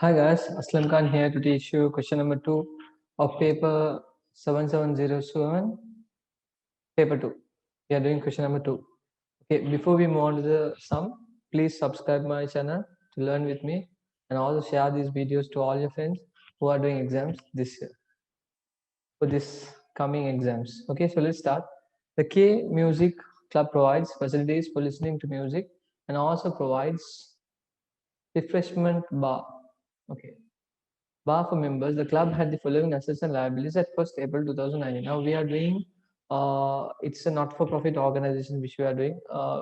Hi guys, Aslam Khan here to teach you question number 2 of paper 7707, paper 2. We are doing question number 2. Okay, before we move on to the sum, please subscribe my channel to learn with me and also share these videos to all your friends who are doing exams this year for this coming exams. Okay, so let's start. The K Music Club provides facilities for listening to music and also provides refreshment bar. Okay, bar for members. The club had the following assets and liabilities at 1st April 2019. Now we are doing, it's a not-for-profit organization which we are doing.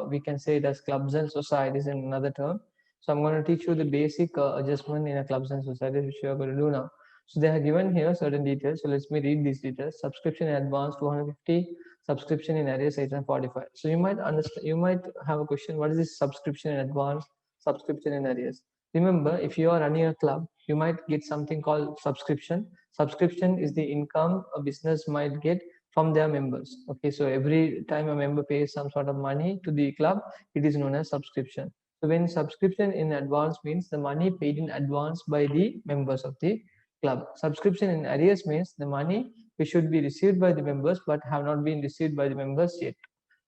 We can say it as clubs and societies in another term. So I'm going to teach you the basic adjustment in a clubs and societies which we are going to do now. So they have given here certain details. So let me read these details. Subscription in advance 250, subscription in arrears 845. So you might understand, you might have a question, what is this subscription in advance, subscription in arrears? Remember, if you are running a club, you might get something called subscription. Subscription is the income a business might get from their members. Okay, so every time a member pays some sort of money to the club, it is known as subscription. So when subscription in advance means the money paid in advance by the members of the club. Subscription in arrears means the money which should be received by the members but have not been received by the members yet.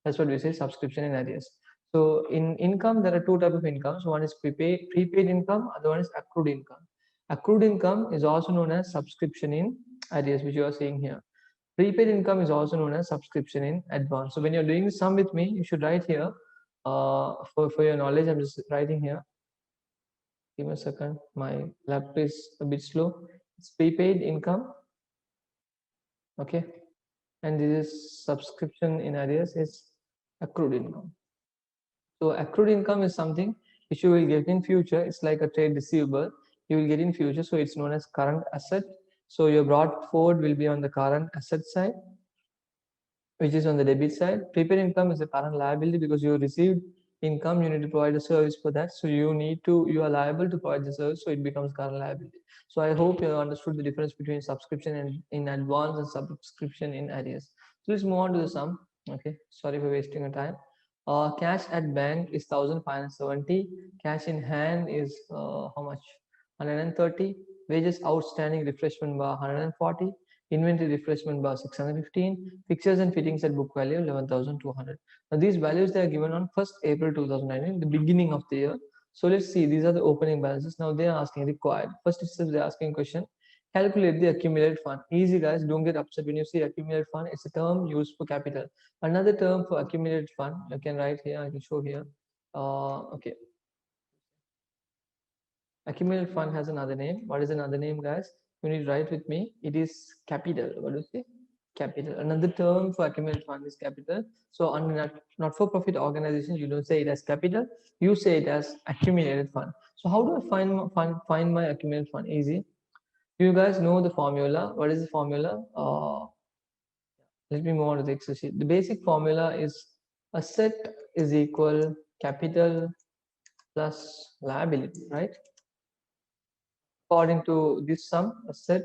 That's what we say, subscription in arrears. So in income, there are two types of incomes. One is prepaid income, other one is accrued income. Accrued income is also known as subscription in arrears, which you are seeing here. Prepaid income is also known as subscription in advance. So when you're doing the sum with me, you should write here, for your knowledge, I'm just writing here. Give me a second. My laptop is a bit slow. It's prepaid income. Okay. And this is subscription in arrears is accrued income. So accrued income is something which you will get in future. It's like a trade receivable you will get in future. So it's known as current asset. So your brought forward will be on the current asset side, which is on the debit side. Prepaid income is the current liability because you received income, you need to provide a service for that. So you are liable to provide the service, so it becomes current liability. So I hope you understood the difference between subscription and in advance and subscription in arrears. So let's move on to the sum. Okay, sorry for wasting your time. Cash at bank is 1570. Cash in hand is how much? 130. Wages outstanding refreshment bar 140. Inventory refreshment bar 615, fixtures and fittings at book value 11,200. Now these values they are given on 1st April 2019, the beginning of the year. So let's see, these are the opening balances. Now they are asking required. First itself they're asking question, calculate the accumulated fund. Easy guys, don't get upset when you see accumulated fund. It's a term used for capital. Another term for accumulated fund, you can write here, I can show here. Okay, accumulated fund has another name. What is another name, guys? You need to write with me. It is capital. What do you say? Capital. Another term for accumulated fund is capital. So on not-for-profit organizations, you don't say it as capital. You say it as accumulated fund. So how do I find my accumulated fund? Easy. You guys know the formula. What is the formula? Let me move on to the Excel sheet. The basic formula is asset is equal capital plus liability, right? According to this sum, asset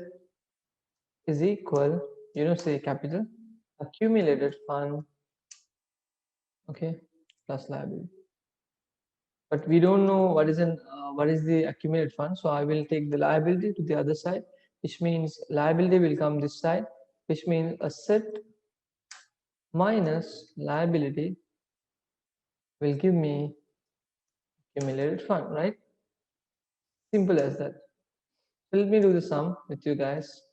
is equal, you know, say capital, accumulated fund, okay, plus liability. But we don't know what is the accumulated fund. So I will take the liability to the other side, which means liability will come this side, which means asset minus liability will give me accumulated fund, right? Simple as that. So let me do the sum with you guys.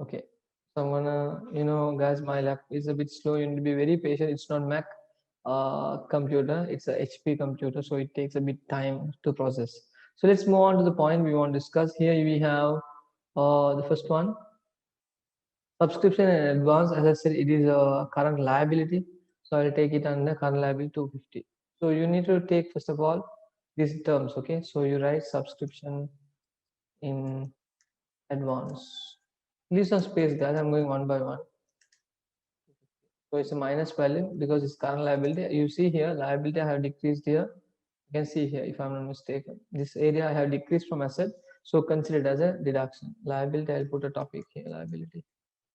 Okay. So I'm gonna, guys, my laptop is a bit slow. You need to be very patient. It's not Mac computer, it's a HP computer, so it takes a bit time to process. So let's move on to the point we want to discuss. Here we have the first one, subscription in advance. As I said, it is a current liability, so I'll take it under current liability 250. So you need to take first of all these terms. Okay, so you write subscription in advance. Leave some space, guys. I'm going one by one. So it's a minus value because it's current liability. You see here, liability I have decreased here. You can see here, if I'm not mistaken, this area I have decreased from asset. So consider it as a deduction. Liability, I'll put a topic here, liability.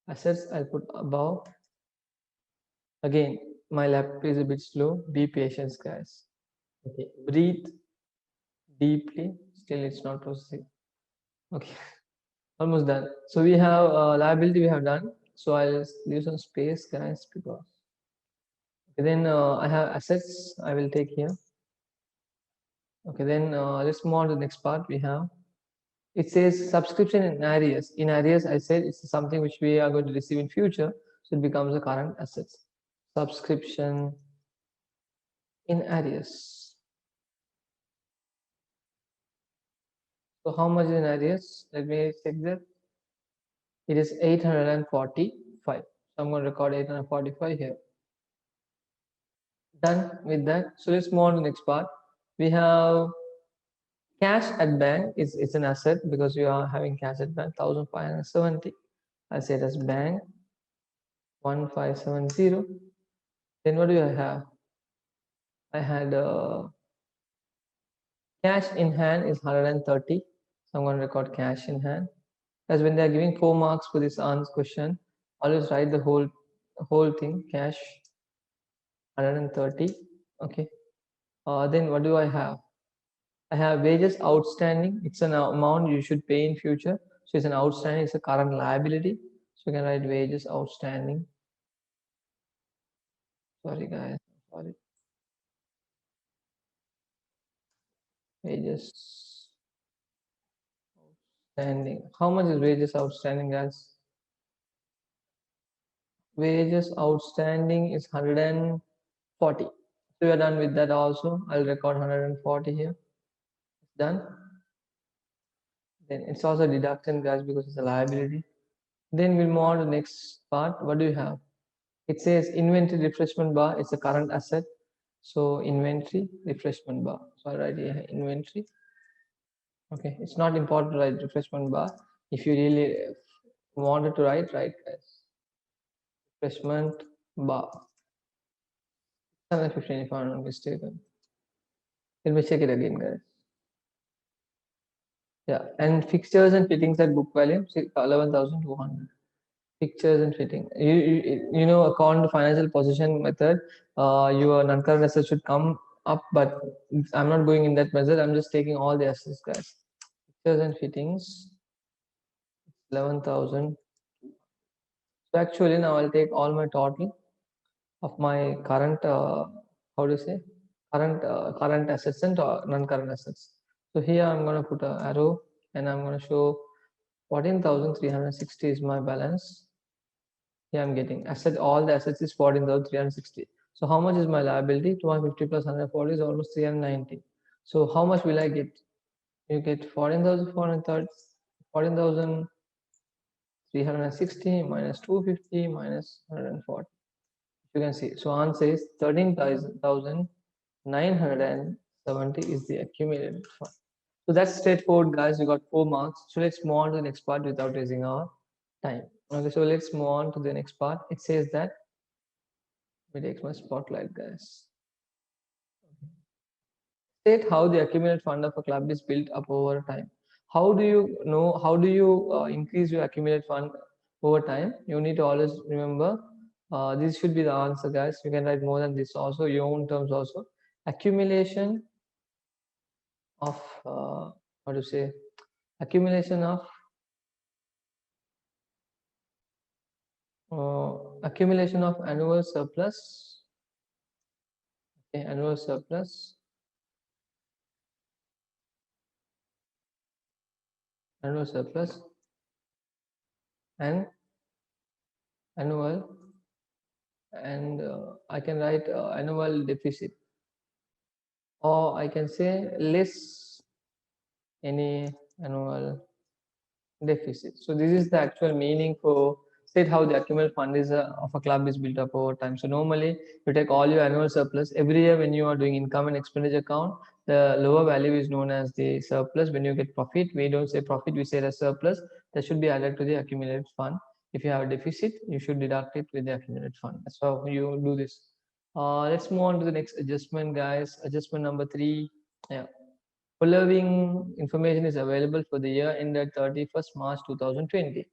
Assets, I'll put above. Again, my laptop is a bit slow. Be patient, guys. Okay, breathe. deeply. Still, it's not processing. Okay, almost done. So we have liability we have done. So I'll leave some space, guys, because okay, then I have assets. I will take here. Okay, then let's move on to the next part. We have it says subscription in arrears. In arrears, I said it's something which we are going to receive in future, so it becomes a current assets. Subscription in arrears. So how much in arrears? Let me check that. It is 845. So I'm going to record 845 here. Done with that. So let's move on to the next part. We have cash at bank is an asset because you are having cash at bank 1570. I say it as bank 1570. Then what do I have? I had cash in hand is 130. So I'm going to record cash in hand. As when they are giving 4 marks for this answer question, always write the whole thing. Cash 130. Okay. Then what do I have? I have wages outstanding. It's an amount you should pay in future. So it's an outstanding. It's a current liability. So you can write wages outstanding. Sorry guys. Sorry. Wages outstanding. How much is wages outstanding, guys? Wages outstanding is 140. So we are done with that also. I'll record 140 here. It's done. Then it's also deduction, guys, because it's a liability. Then we'll move on to the next part. What do you have? It says inventory refreshment bar. It's a current asset. So inventory refreshment bar. So I write here inventory. Okay, it's not important to write refreshment bar. If you really wanted to write guys. Refreshment bar. 715 if I'm not mistaken. Let me check it again, guys. Yeah, and fixtures and fittings at book value 11,200. Fixtures and fitting. You know, according to financial position method, your non-current assets should come up, but I'm not going in that method. I'm just taking all the assets, guys. Fixtures and fittings 11,000. So actually now I'll take all my total of my current how do you say current assets and non-current assets. So here I'm going to put an arrow and I'm going to show 14,360 is my balance. Here I'm getting asset, all the assets is 14,360. So how much is my liability? 250 plus 140 is almost 390. So how much will I get? You get 14,430, 14,360 minus 250 minus 140. You can see. So answer is 13,970 is the accumulated fund. So that's straightforward, guys. We got 4 marks. So let's move on to the next part without wasting our time. Okay, so let's move on to the next part. It says that, let me take my spotlight, guys. State how the accumulated fund of a club is built up over time. How do you know? How do you increase your accumulated fund over time? You need to always remember this should be the answer, guys. You can write more than this also, your own terms also. Accumulation of what to say? Accumulation of annual surplus. Okay, annual surplus. Annual surplus and annual, and I can write annual deficit, or I can say less any annual deficit. So this is the actual meaning for state how the accumulated fund is of a club is built up over time. So normally you take all your annual surplus every year when you are doing income and expenditure account. The lower value is known as the surplus. When you get profit, we don't say profit, we say the surplus. That should be added to the accumulated fund. If you have a deficit, you should deduct it with the accumulated fund. That's how you do this. Let's move on to the next adjustment, guys. Adjustment number 3. Yeah. Following information is available for the year ended 31st March 2020.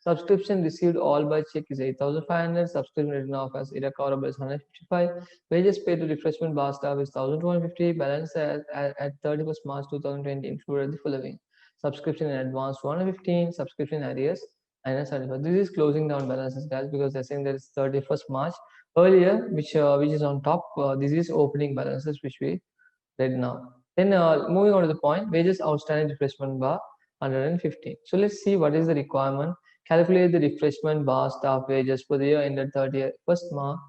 Subscription received all by check is 8,500. Subscription written off as irrecoverable is 155. Wages paid to refreshment bar staff is 1,250. Balance at 31st March 2020 included the following: subscription in advance 115, subscription arrears 975. This is closing down balances, guys, because they're saying that it's 31st March. Earlier, which is on top, this is opening balances which we read now. Then moving on to the point, wages outstanding refreshment bar 115. So let's see what is the requirement. Calculate the refreshment bar staff wages for the year ended 31st March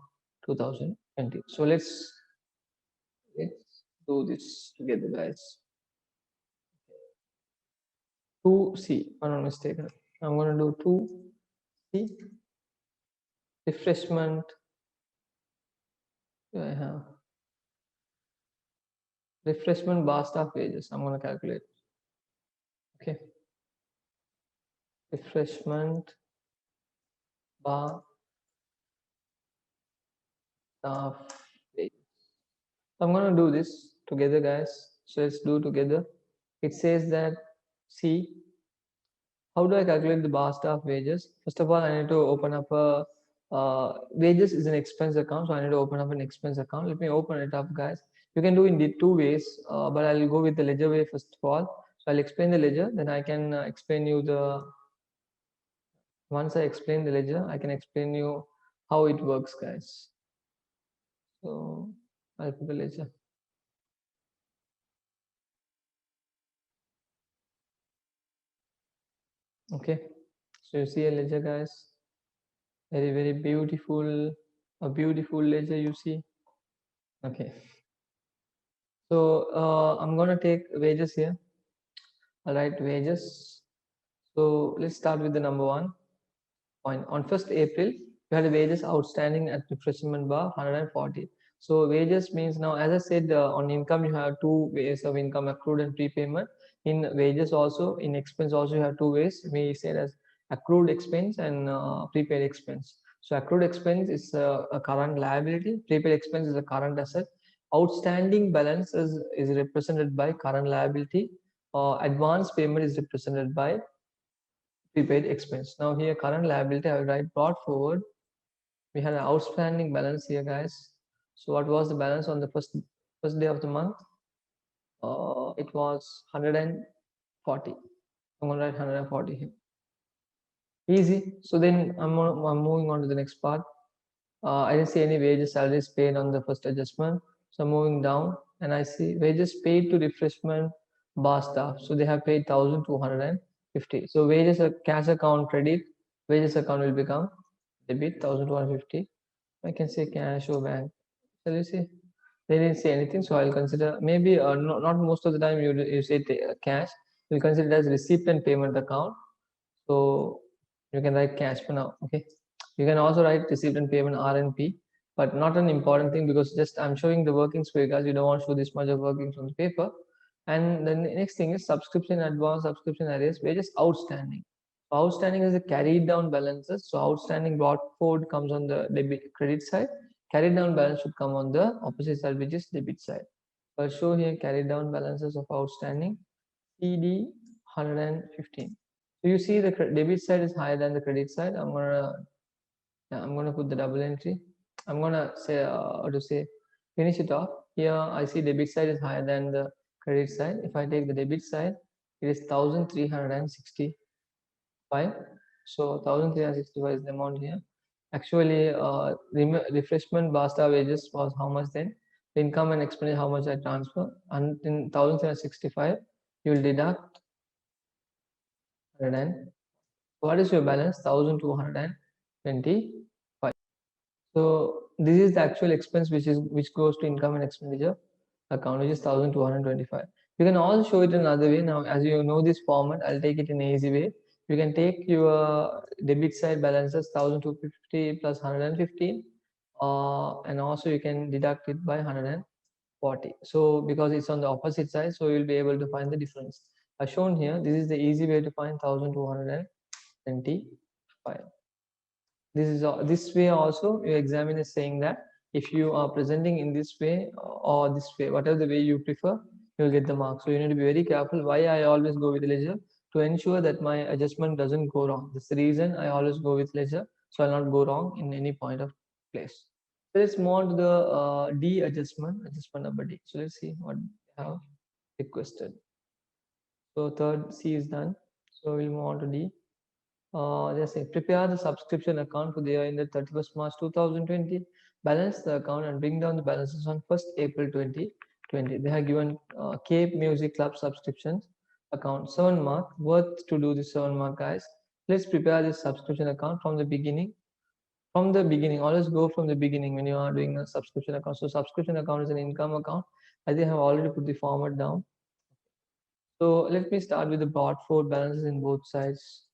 2020. So let's do this together, guys. 2C, I'm not mistaken. I'm going to do 2C refreshment. I have refreshment bar staff wages. I'm going to calculate. Okay. Refreshment bar staff wages. I'm going to do this together, guys. So let's do together. It says that, see, how do I calculate the bar staff wages? First of all, I need to open up a wages is an expense account, so I need to open up an expense account. Let me open it up, guys. You can do in the two ways, but I'll go with the ledger way first of all. So I'll explain the ledger, then I can explain you the. Once I explain the ledger, I can explain you how it works, guys. So I'll put the ledger. Okay, so you see a ledger, guys. Very beautiful, a beautiful ledger you see. Okay, so I'm gonna take wages here. All right, wages. So let's start with the number 1 point. On 1st April, you had wages outstanding at refreshment bar 140. So wages means, now as I said, on income you have two ways of income: accrued and prepayment. In wages also, in expense also, you have two ways. We say as accrued expense and prepaid expense. So accrued expense is a current liability, prepaid expense is a current asset. Outstanding balance is represented by current liability. Advance payment is represented by prepaid expense. Now here current liability, I will write brought forward. We had an outstanding balance here, guys. So what was the balance on the first day of the month? It was 140. I'm gonna write 140 here. Easy. So then I'm moving on to the next part. I didn't see any wages salaries paid on the first adjustment. So I'm moving down and I see wages paid to refreshment bar staff. So they have paid 1,250. So wages cash account credit, wages account will become debit 1,250. I can say cash or bank. So you see, they didn't say anything. So I'll consider, maybe not most of the time you say cash. We'll consider it as receipt and payment account. So you can write cash for now. Okay. You can also write receipt and payment RNP, but not an important thing because just I'm showing the workings for you guys. You don't want to show this much of workings on the paper. And the next thing is subscription advance, subscription arrears, wages outstanding. So outstanding is the carried down balances. So outstanding brought forward comes on the debit credit side. Carried down balance should come on the opposite side, which is debit side. So I'll show here carried down balances of outstanding CD 115. So you see the debit side is higher than the credit side. I'm gonna put the double entry. I'm gonna say finish it off. Here I see debit side is higher than the credit side. If I take the debit side, it is 1,365. So 1,365 is the amount here. Actually, refreshment basta wages was how much then? Income and expenditure, how much I transfer, and in 1,365 you will deduct 100. What is your balance? 1,225. So this is the actual expense which goes to income and expenditure account, which is 1,225. You can also show it another way. Now, as you know this format, I'll take it in an easy way. You can take your debit side balances 1,250 plus 115, and also you can deduct it by 140. So because it's on the opposite side, so you'll be able to find the difference. As shown here, this is the easy way to find 1,225. This way also your examiner is saying that if you are presenting in this way or this way, whatever the way you prefer, you'll get the mark. So you need to be very careful. Why I always go with the ledger? to ensure that my adjustment doesn't go wrong. That's the reason I always go with ledger, so I'll not go wrong in any point of place. So let's move on to the D adjustment number D. So let's see what they have requested. So third C is done. So we'll move on to D. They say prepare the subscription account for the year ended 31st March 2020. Balance the account and bring down the balances on 1st April 2020. They have given Cape Music Club subscriptions account 7 mark. Worth to do the 7 mark, guys. Let's prepare this subscription account from the beginning. From the beginning, always go from the beginning when you are doing a subscription account. So subscription account is an income account. I think I have already put the format down. So let me start with the brought forward balances in both sides.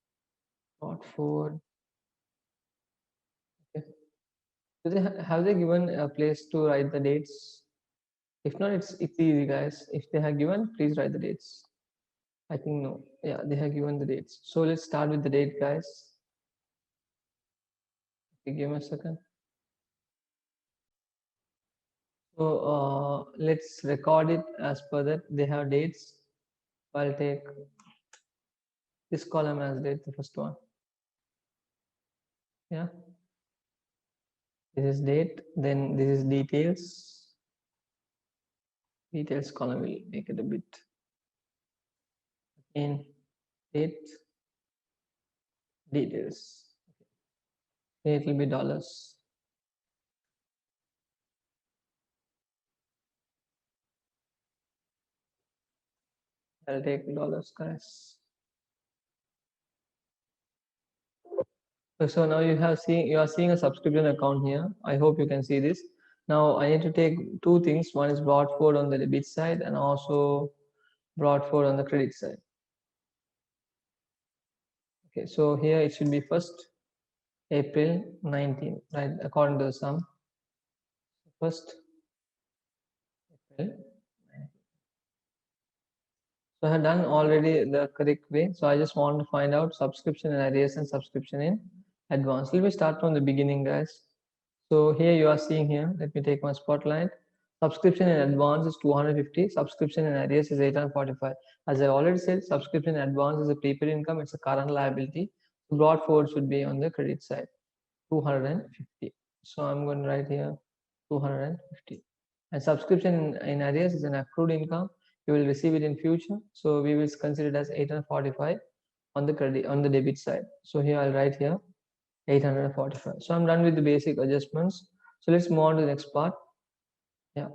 Brought forward. Okay. Have they given a place to write the dates? If not, it's easy, guys. If they have given, please write the dates. I think no. Yeah, they have given the dates. So let's start with the date, guys. Okay, give me a second. So let's record it as per that. They have dates. I'll take this column as date, the first one. Yeah. This is date. Then this is details. Details column will make it a bit. In date, details. It will be dollars. I'll take dollars, guys. So now you are seeing a subscription account here. I hope you can see this. Now I need to take two things. One is brought forward on the debit side and also brought forward on the credit side. Okay, so here it should be 1st April 19, right? According to the sum. 1st April. So I have done already the correct way. So I just want to find out subscription in arrears and subscription in advance. Let me start from the beginning, guys. So here you are seeing here. Let me take my spotlight. Subscription in advance is 250. Subscription in arrears is 845. As I already said, subscription in advance is a prepaid income. It's a current liability. Brought forward should be on the credit side, 250. So I'm going to write here 250. And subscription in arrears is an accrued income. You will receive it in future. So we will consider it as 845 on the credit on the debit side. So here I'll write here 845. So I'm done with the basic adjustments. So let's move on to the next part. Yeah.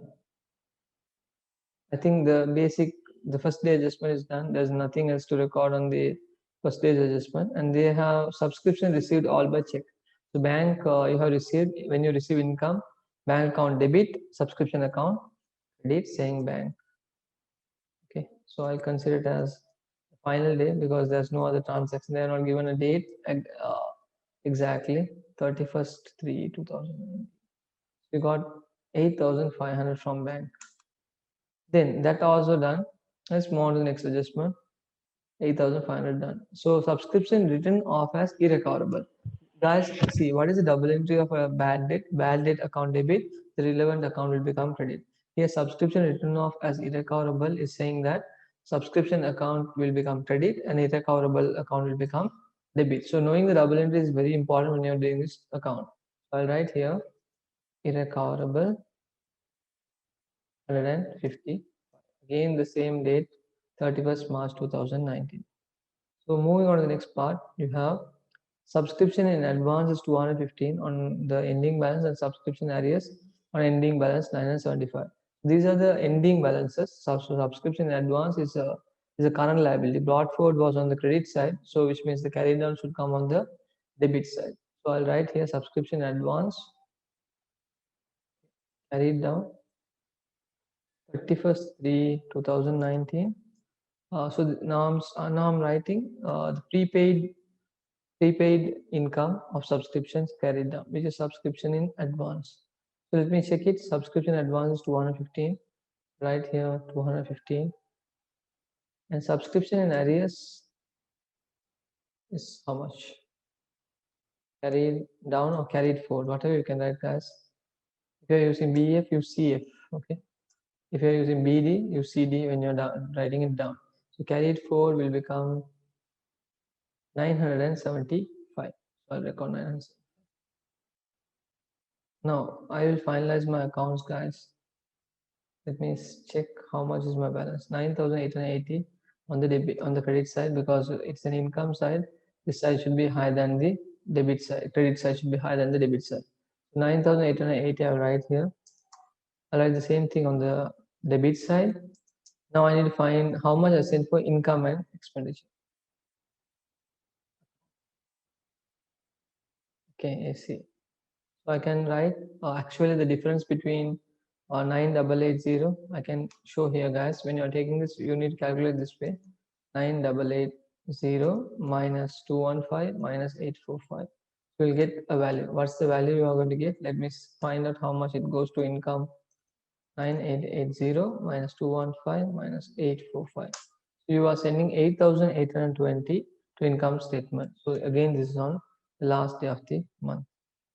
I think the first day adjustment is done. There's nothing else to record on the first day adjustment. And they have subscription received all by check. The bank you have received, when you receive income, bank account debit, subscription account, credit saying bank. Okay, so I'll consider it as the final day because there's no other transaction. They are not given a date exactly 31st 3 2009. We got 8,500 from bank. Then that also done. Let's move on to the next adjustment. 8,500 done. So subscription written off as irrecoverable. Guys, see what is the double entry of a bad debt? Bad debt account debit. The relevant account will become credit. Here, subscription written off as irrecoverable is saying that subscription account will become credit and irrecoverable account will become debit. So knowing the double entry is very important when you're doing this account. So I'll write here irrecoverable 150. Again, the same date, 31st March 2019. So moving on to the next part, you have subscription in advance is 215 on the ending balance and subscription arrears on ending balance 975. These are the ending balances. Subscription in advance is a current liability. Brought forward was on the credit side, so which means the carry down should come on the debit side. So I'll write here subscription advance carried down 31st 3 2019. So now I'm writing the prepaid income of subscriptions carried down, which is subscription in advance. So let me check it. Subscription advance is 215. Right here 215. And subscription in arrears is how much? Carried down or carried forward, whatever you can write, guys. If you're using BF, use CF. Okay. If you're using BD, use CD when you're writing it down. So carried forward will become 975. So I'll record 900. Now I will finalize my accounts, guys. Let me check how much is my balance. 9,880 on the debit, on the credit side, because it's an income side. This side should be higher than the debit side. Credit side should be higher than the debit side. 9,880 I'll write here. I'll write the same thing on the debit side. Now I need to find how much I sent for income and expenditure. Okay, I see. So I can write actually the difference between 9880. I can show here, guys. When you're taking this, you need to calculate this way: 9880 minus 215 minus 845. So you'll get a value. What's the value you are going to get? Let me find out how much it goes to income. 9880 minus 215 minus 845. So you are sending 8,820 to income statement. So again, this is on the last day of the month.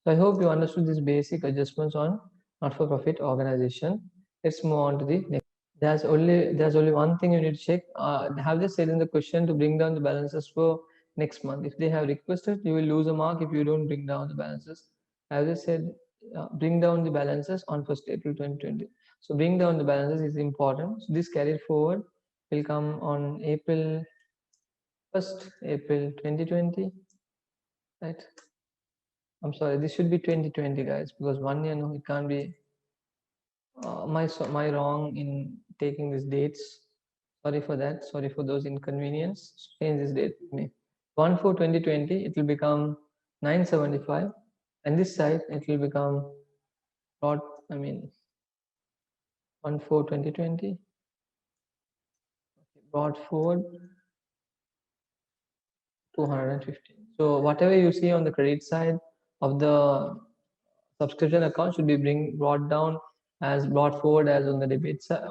So I hope you understood these basic adjustments on not-for-profit organization. Let's move on to the next. There's only one thing you need to check. Have they said in the question to bring down the balances for next month? If they have requested, you will lose a mark if you don't bring down the balances. Have they said bring down the balances on 1st April 2020? So bring down the balances is important. So this carried forward will come on April 1st, April 2020, right? I'm sorry, this should be 2020, guys, because 1 year, no, it can't be. My wrong in taking these dates. Sorry for that. Sorry for those inconvenience. Change this date with me. 1/4/2020, it will become 975, and this side it will become brought. I mean 1/4/2020 brought forward 250. So whatever you see on the credit side of the subscription account should be brought down as brought forward as on the debit side.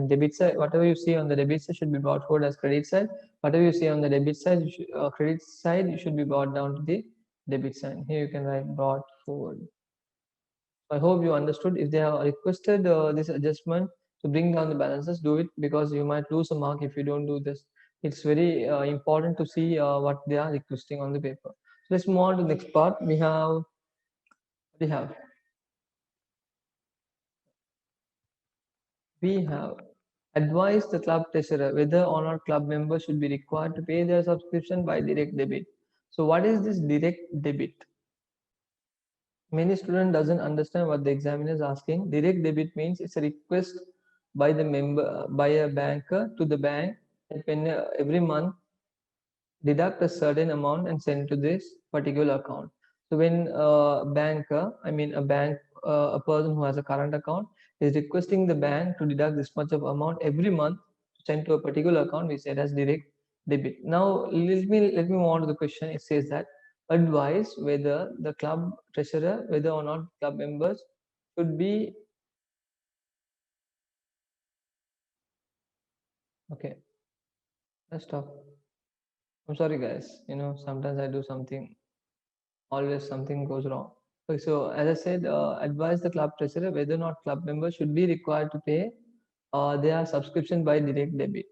Debit side, whatever you see on the debit side should be brought forward as credit side. Whatever you see on the debit side, credit side, you should be brought down to the debit side. Here you can write brought forward. I hope you understood. If they have requested this adjustment to bring down the balances, do it, because you might lose a mark if you don't do this. It's very important to see what they are requesting on the paper. So let's move on to the next part. We have advised the club treasurer whether or not club members should be required to pay their subscription by direct debit. So what is this direct debit? Many students doesn't understand what the examiner is asking. Direct debit means it's a request by the member, by a banker to the bank, that when every month deduct a certain amount and send to this particular account. So when a person who has a current account is requesting the bank to deduct this much of amount every month to send to a particular account, we say as direct debit. Now let me move on to the question. It says that advise whether the club treasurer, whether or not club members should be okay. Let's stop. I'm sorry, guys. Sometimes I do something. Always something goes wrong. Okay, so as I said, advise the club treasurer whether or not club members should be required to pay their subscription by direct debit.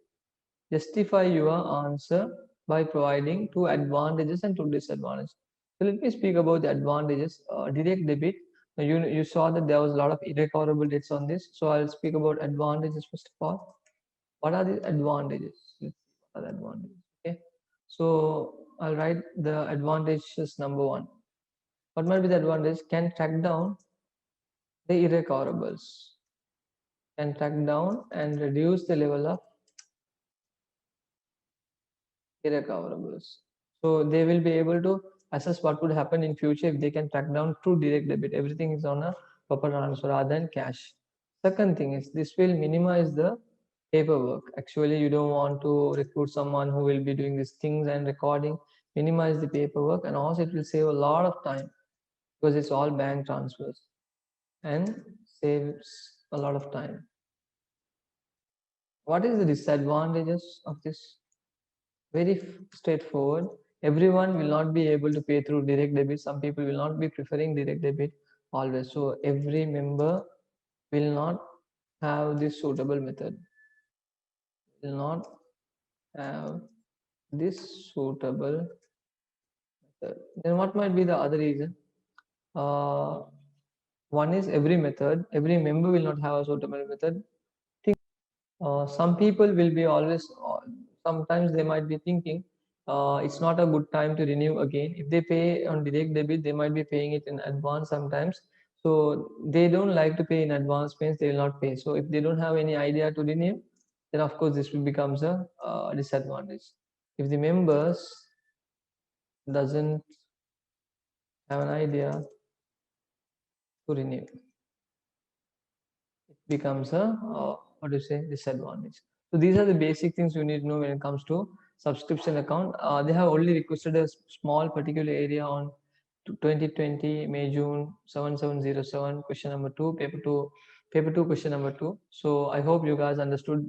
Justify your answer by providing two advantages and two disadvantages. So let me speak about the advantages. Direct debit. Now, you saw that there was a lot of irrecoverable debts on this. So I'll speak about advantages first of all. What are the advantages? Let's see what are the advantages. Okay. So I'll write the advantages number one. What might be the advantage? Can track down the irrecoverables, can track down and reduce the level of irrecoverables. So they will be able to assess what would happen in future if they can track down through direct debit. Everything is on a proper transfer rather than cash. Second thing is this will minimize the paperwork. Actually, you don't want to recruit someone who will be doing these things and recording. Minimize the paperwork, and also it will save a lot of time because it's all bank transfers and saves a lot of time. What is the disadvantages of this? Very straightforward. Everyone will not be able to pay through direct debit. Some people will not be preferring direct debit always. So every member will not have this suitable method. Will not have this suitable Then what might be the other reason? One is every member will not have a suitable method. Some people will be always, sometimes they might be thinking it's not a good time to renew again. If they pay on direct debit, they might be paying it in advance sometimes. So they don't like to pay in advance, means they will not pay. So if they don't have any idea to renew, then of course this will becomes a disadvantage. If the members doesn't have an idea to renew, it becomes a what do you say, disadvantage. So these are the basic things you need to know when it comes to subscription account. They have only requested a small particular area on 2020 May June 7707 question number 2 paper 2 question number 2. So I hope you guys understood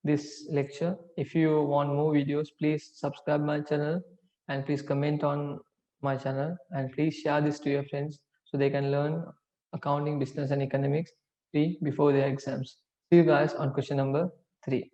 this lecture. If you want more videos, please subscribe my channel and please comment on my channel, and please share this to your friends so they can learn accounting, business and economics before their exams. See you guys on question number 3.